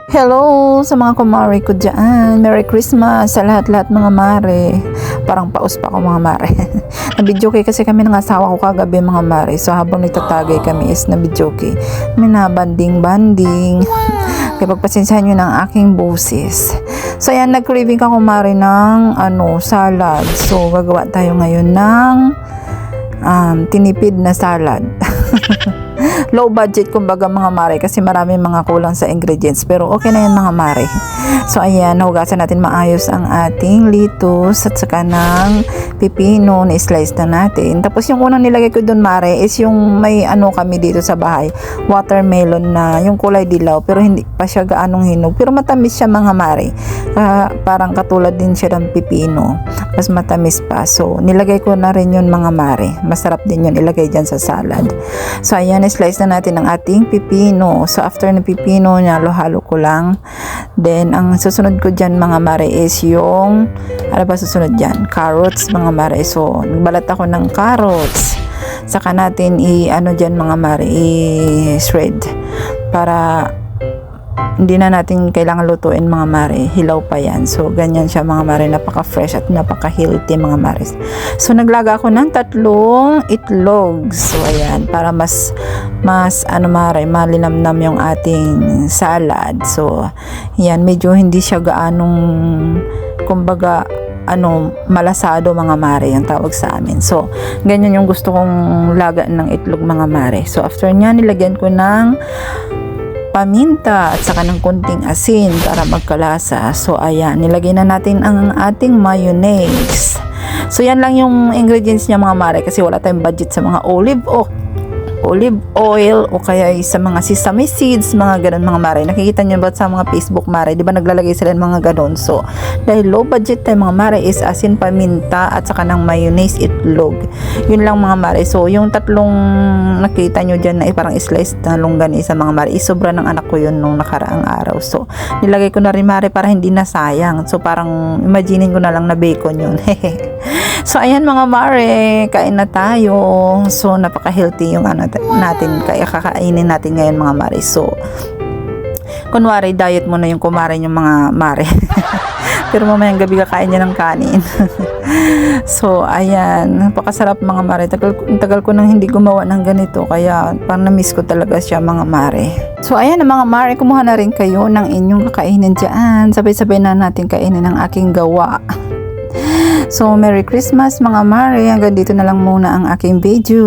Hello sa mga kumare ko dyan. Merry Christmas sa lahat-lahat mga mare. Parang paus pa ako mga mare. Nabidyoke kasi kami ng asawa ko kagabi mga mare. So habang nagtatagay kami is nabidyoke. May na banding-banding. Kaya pagpasensyahan nyo ng aking boses. So ayan, nag-craving ako mare ng salad. So gagawa tayo ngayon ng tinipid na salad. Low budget kumbaga mga mare kasi marami mga kulang sa ingredients pero okay na yan mga mare. So ayan, hugasan natin maayos ang ating lettuce at saka ng pipino na slice na natin. Tapos yung unang nilagay ko dun mare is yung may kami dito sa bahay, watermelon na yung kulay dilaw pero hindi pa siya gaanong hinog pero matamis siya mga mare. Parang katulad din siya ng pipino, mas matamis pa. So nilagay ko na rin yun mga mare. Masarap din yun ilagay dyan sa salad. So ayan, slice na natin ang ating pipino. So after ng pipino niya, halo ko lang. Then ang susunod ko dyan mga mare is yung susunod dyan? Carrots mga mare. So nagbalat ako ng carrots. Saka natin dyan mga mare, i-shred para hindi na natin kailangan lutuin mga mare, hilaw pa yan. So ganyan siya mga mare, napaka fresh at napaka healthy mga mare. So naglaga ako ng 3 itlog. So ayan, para mas mare, malinamnam yung ating salad. So yan, medyo hindi siya gaanong kumbaga malasado mga mare yung tawag sa amin. So ganyan yung gusto kong laga ng itlog mga mare. So after nya, nilagyan ko ng paminta at saka ng konting asin para magkalasa. So ayan, nilagay na natin ang ating mayonnaise. So yan lang yung ingredients niya mga mare kasi wala tayong budget sa mga olive oil o kaya sa mga sesame seeds, mga ganun mga mare. Nakikita nyo ba sa mga Facebook mare, di ba naglalagay sila ng mga ganun? So dahil low budget tayo mga mare is asin, paminta at saka ng mayonnaise, itlog. Yun lang mga mare. So yung tatlong nakita nyo dyan na parang slice na longganisa mga mare, isobra ng anak ko yun nung nakaraang araw. So nilagay ko na rin mare para hindi na sayang. So parang imaginein ko na lang na bacon yun. So ayan mga mare, kain na tayo. So napaka-healthy yung natin, kaya kakainin natin ngayon mga mare. So kunwari diet mo na yung kumain yung mga mare. Pero mamayang gabi kakain niya ng kanin. So ayan, napakasarap mga mare. Tagal ko nang hindi gumawa ng ganito, kaya parang na-miss ko talaga siya mga mare. So ayan mga mare, kumuha na rin kayo ng inyong kakainin dyan. Sabay-sabay na natin kainin ang aking gawa. So Merry Christmas mga mare. Hanggang dito na lang muna ang aking video.